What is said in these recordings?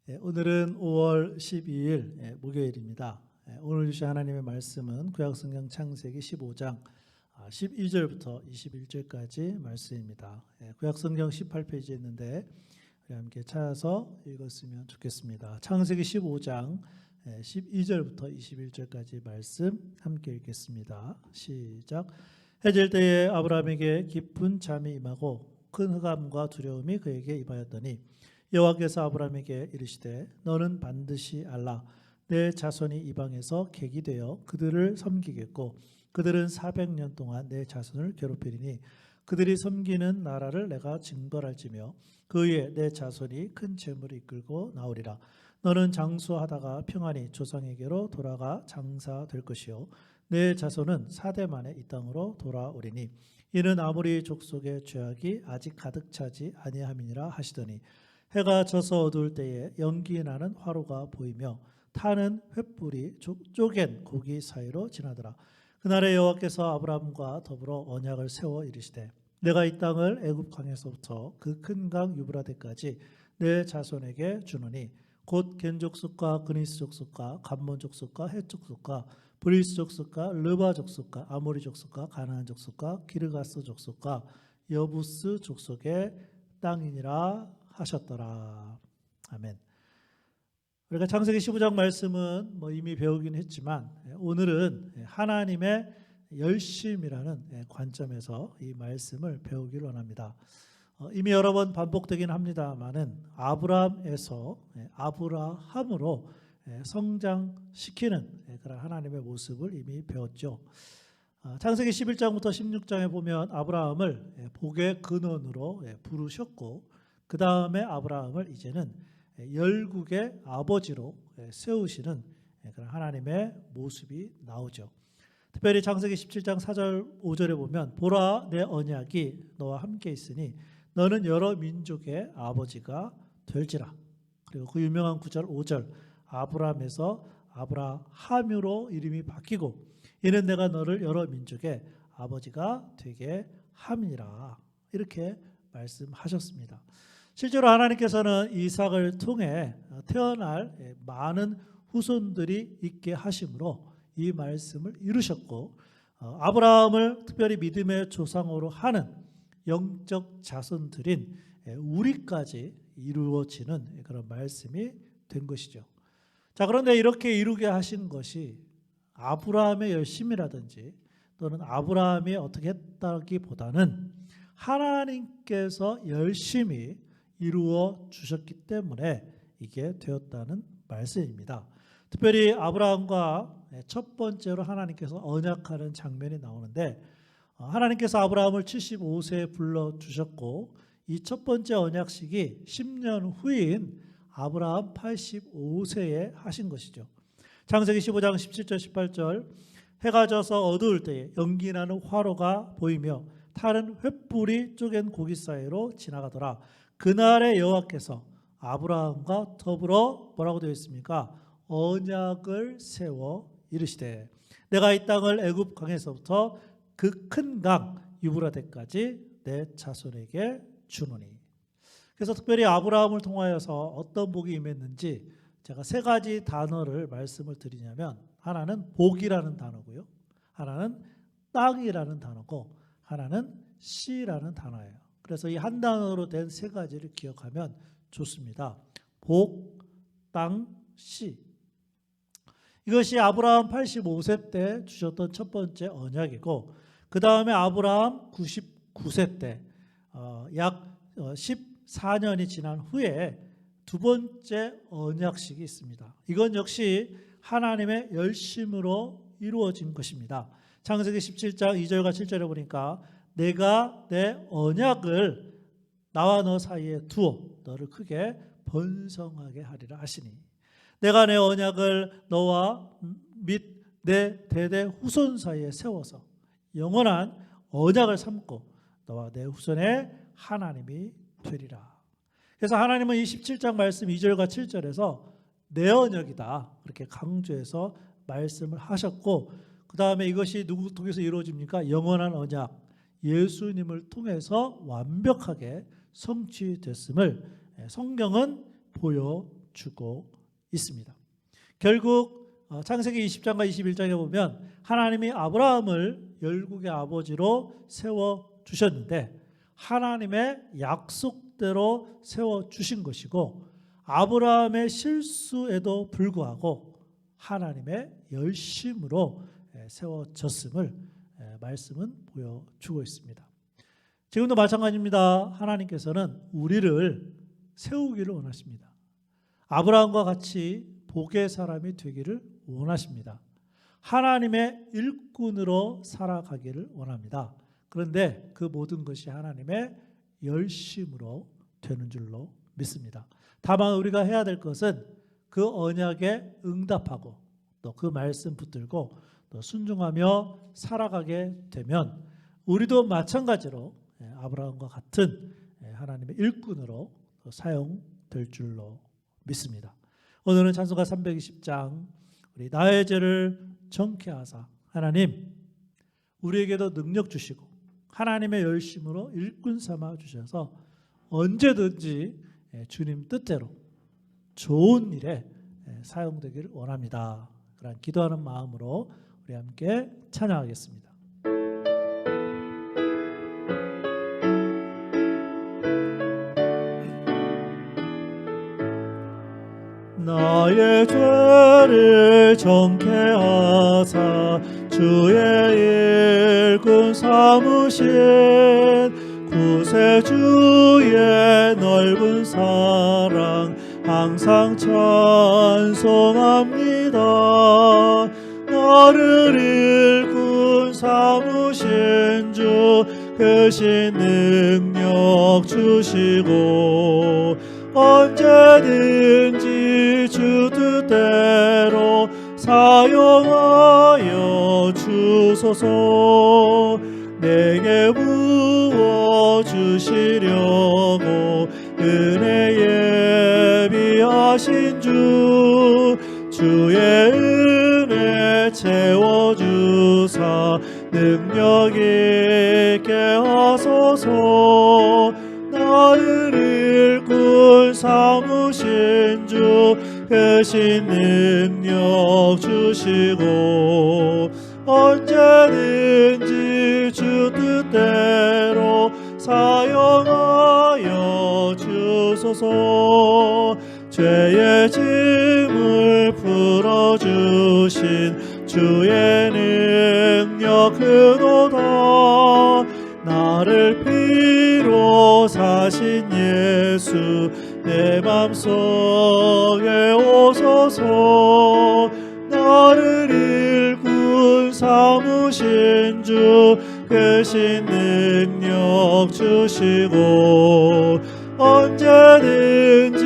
오늘은 5월 12일 목요일입니다. 오늘 주신 하나님의 말씀은 구약성경 창세기 15장 12절부터 21절까지 말씀입니다. 구약성경 18페이지에 있는데 우리 함께 찾아서 읽었으면 좋겠습니다. 창세기 15장 12절부터 21절까지 말씀 함께 읽겠습니다. 시작. 해질 때에 아브라함에게 깊은 잠이 임하고 큰 흑암과 두려움이 그에게 임하였더니 여호와께서 아브라함에게 이르시되 너는 반드시 알라 내 자손이 이방에서 객이 되어 그들을 섬기겠고 그들은 400년 동안 내 자손을 괴롭히리니 그들이 섬기는 나라를 내가 징벌할지며 그 위에 내 자손이 큰 재물을 이끌고 나오리라. 너는 장수하다가 평안히 조상에게로 돌아가 장사될 것이요 내 자손은 4대 만에 이 땅으로 돌아오리니 이는 아무리 족속의 죄악이 아직 가득 차지 아니함이니라 하시더니 해가 져서 어두울 때에 연기 나는 화로가 보이며 타는 횃불이 쪼갠 고기 사이로 지나더라. 그날에 여호와께서 아브라함과 더불어 언약을 세워 이르시되 내가 이 땅을 애굽 강에서부터 그 큰 강 유브라데까지 내 자손에게 주노니 곧 겐 족속과 그니스 족속과 감몬 족속과 헷 족속과 브리스 족속과 르바 족속과 아모리 족속과 가나안 족속과 기르가스 족속과 여부스 족속의 땅이니라 하셨더라. 아멘. 우리가 창세기 15장 말씀은 이미 배우긴 했지만 오늘은 하나님의 열심이라는 관점에서 이 말씀을 배우기를 원합니다. 이미 여러 번 반복되긴 합니다만은 아브라함에서 아브라함으로 성장시키는 그런 하나님의 모습을 이미 배웠죠. 창세기 11장부터 16장에 보면 아브라함을 복의 근원으로 부르셨고 그 다음에 아브라함을 이제는 열국의 아버지로 세우시는 그런 하나님의 모습이 나오죠. 특별히 창세기 17장 4절 5절에 보면 보라 내 언약이 너와 함께 있으니 너는 여러 민족의 아버지가 될지라. 그리고 그 유명한 9절 5절 아브라함에서 아브라함으로 이름이 바뀌고 이는 내가 너를 여러 민족의 아버지가 되게 함이니라. 이렇게 말씀하셨습니다. 실제로 하나님께서는 이삭을 통해 태어날 많은 후손들이 있게 하심으로 이 말씀을 이루셨고 아브라함을 특별히 믿음의 조상으로 하는 영적 자손들인 우리까지 이루어지는 그런 말씀이 된 것이죠. 자, 그런데 이렇게 이루게 하신 것이 아브라함의 열심이라든지 또는 아브라함이 어떻게 했다기보다는 하나님께서 열심히 이루어 주셨기 때문에 이게 되었다는 말씀입니다. 특별히 아브라함과 첫 번째로 하나님께서 언약하는 장면이 나오는데 하나님께서 아브라함을 75세에 불러주셨고 이 첫 번째 언약식이 10년 후인 아브라함 85세에 하신 것이죠. 창세기 15장 17절 18절 해가 져서 어두울 때에 연기 나는 화로가 보이며 타는 횃불이 쪼갠 고기 사이로 지나가더라. 그날에 여호와께서 아브라함과 더불어 뭐라고 되어 있습니까? 언약을 세워 이르시되 내가 이 땅을 애굽 강에서부터 그 큰 강 유브라데까지 내 자손에게 주노니. 그래서 특별히 아브라함을 통하여서 어떤 복이 임했는지 제가 세 가지 단어를 말씀을 드리냐면 하나는 복이라는 단어고요. 하나는 땅이라는 단어고 하나는 씨라는 단어예요. 그래서 이 한 단어로 된 세 가지를 기억하면 좋습니다. 복, 땅, 씨. 이것이 아브라함 85세 때 주셨던 첫 번째 언약이고 그 다음에 아브라함 99세 때 약 14년이 지난 후에 두 번째 언약식이 있습니다. 이건 역시 하나님의 열심으로 이루어진 것입니다. 창세기 17장 2절과 7절에 보니까 내가 내 언약을 나와 너 사이에 두어 너를 크게 번성하게 하리라 하시니 내가 내 언약을 너와 및 내 대대 후손 사이에 세워서 영원한 언약을 삼고 너와 내 후손의 하나님이 되리라. 그래서 하나님은 이 17장 말씀 2절과 7절에서 내 언약이다 그렇게 강조해서 말씀을 하셨고 그 다음에 이것이 누구 통해서 이루어집니까? 영원한 언약 예수님을 통해서 완벽하게 성취됐음을 성경은 보여주고 있습니다. 결국 창세기 20장과 21장에 보면 하나님이 아브라함을 열국의 아버지로 세워주셨는데 하나님의 약속대로 세워주신 것이고 아브라함의 실수에도 불구하고 하나님의 열심으로 세워졌음을 말씀은 보여주고 있습니다. 지금도 마찬가지입니다. 하나님께서는 우리를 세우기를 원하십니다. 아브라함과 같이 복의 사람이 되기를 원하십니다. 하나님의 일꾼으로 살아가기를 원합니다. 그런데 그 모든 것이 하나님의 열심으로 되는 줄로 믿습니다. 다만 우리가 해야 될 것은 그 언약에 응답하고 또 그 말씀 붙들고 또 순종하며 살아가게 되면 우리도 마찬가지로 아브라함과 같은 하나님의 일꾼으로 사용될 줄로 믿습니다. 오늘은 찬송가 320장 우리 나의 죄를 정케 하사 하나님 우리에게도 능력 주시고 하나님의 열심으로 일꾼 삼아 주셔서 언제든지 주님 뜻대로 좋은 일에 사용되기를 원합니다. 그런 기도하는 마음으로 우리 함께 찬양하겠습니다. 나의 죄를 정케 하사 주의 일꾼 삼으신 구세주의 넓은 사랑 항상 찬송합니다. 나를 일꾼 삼으신 주 크신 능력 주시고 언제든지 주 뜻대로 사용하여 주소서. 내게 부어주시려고 은혜 예비하신 주의 은혜 채워주사 능력 있게 하소서. 나를 일꾼 삼으신 주 크신 능력 주시고 언제든지 주 뜻대로 사용하여 주소서. 죄의 짐을 풀어주신 주의 능력 크도다. 나를 피로 사신 예수 내 맘속에 오소서. 나를 일꾼 삼으신 주 크신 능력 주시고 언제든지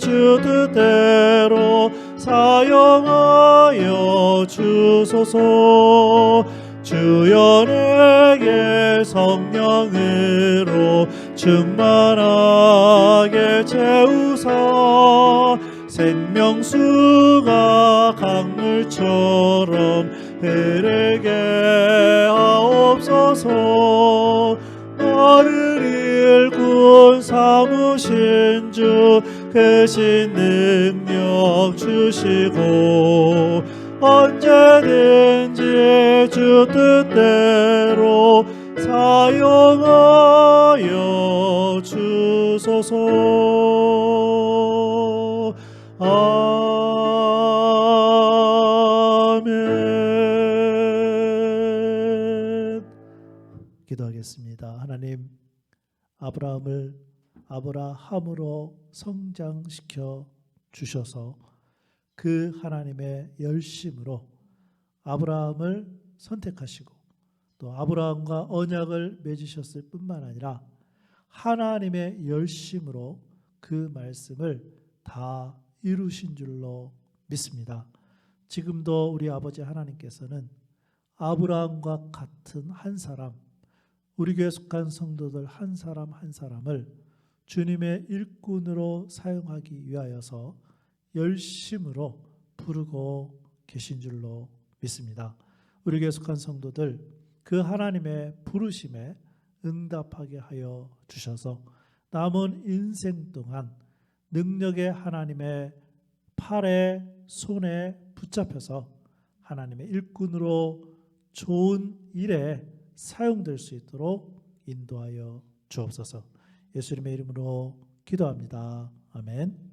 주 뜻대로 사용하여 주소서. 주여 내게 성령으로 충만하게 채우사 생명수가 강물처럼 흐르게 하옵소서. 나를 일꾼 삼으신 주 크신 능력 주시고 언제든지 주 뜻대로 사용하여 주소서. 아멘. 기도하겠습니다. 하나님, 아브라함을 아브라함으로 성장시켜 주셔서 그 하나님의 열심으로 아브라함을 선택하시고 또 아브라함과 언약을 맺으셨을 뿐만 아니라 하나님의 열심으로 그 말씀을 다 이루신 줄로 믿습니다. 지금도 우리 아버지 하나님께서는 아브라함과 같은 한 사람, 우리 교회 속한 성도들 한 사람 한 사람을 주님의 일꾼으로 사용하기 위하여서 열심으로 부르고 계신 줄로 믿습니다. 우리 교회 속한 성도들 그 하나님의 부르심에 응답하게 하여 주셔서 남은 인생 동안 능력의 하나님의 팔에 손에 붙잡혀서 하나님의 일꾼으로 좋은 일에 사용될 수 있도록 인도하여 주옵소서. 예수님의 이름으로 기도합니다. 아멘.